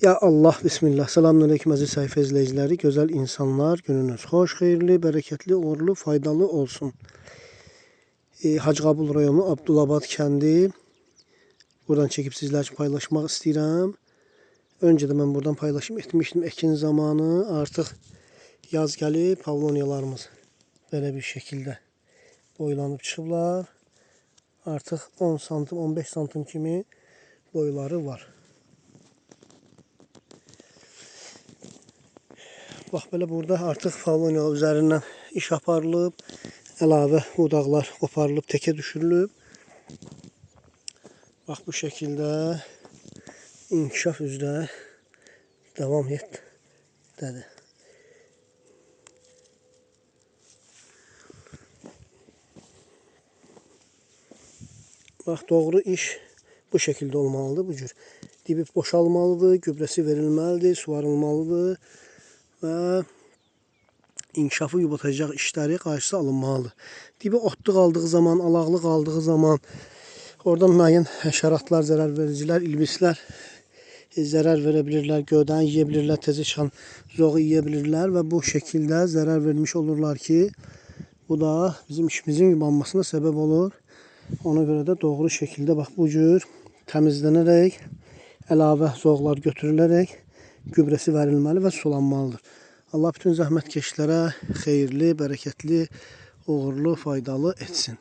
Ya Allah, Bismillah. Selamünaleyküm aziz sayfa izleyicileri. Güzel insanlar, gününüz hoş, hayırlı, bereketli, uğurlu, faydalı olsun. Hacıqabul rayonu Abdulabad kəndi. Buradan çekip sizler için paylaşmak istəyirəm. Önce de ben buradan paylaşım etmiştim ekin zamanı. Artık yaz gelip pavlonyalarımız böyle bir şekilde boylanıp çıxıblar. Artık 10 santim, 15 santim kimi boyları var. Bak böyle burada artık pavlonyalar üzerinden iş aparılıb, əlavə budaqlar qoparılıb, teke düşürülüb. Bak bu şekilde inkişaf üzrə devam et dedi. Bak doğru iş bu şekilde olmalıdır, bu cür. Dibi boşalmalıdır, gübresi verilməlidir, suvarılmalıdır ve inkişafı yubatacaq işləri qarşısı alınmalıdır. Dibi otlu qaldığı zaman, alaqlı qaldığı zaman oradan müəyyən həşəratlar, zərərvericilər, ilbislər zərər verebilirlər, gövdəni yiyə bilirlər, təzə çıxan zoğu yiyə bilirlər və bu şəkildə zərər vermiş olurlar ki, bu da bizim işimizin yubanmasına səbəb olur. Ona görə də doğru şəkildə bax bu cür təmizlənərək, əlavə zoğlar götürülərək gübrəsi verilməli və sulanmalıdır. Allah bütün zəhmətkeşlərə xeyirli, bərəkətli, uğurlu, faydalı etsin.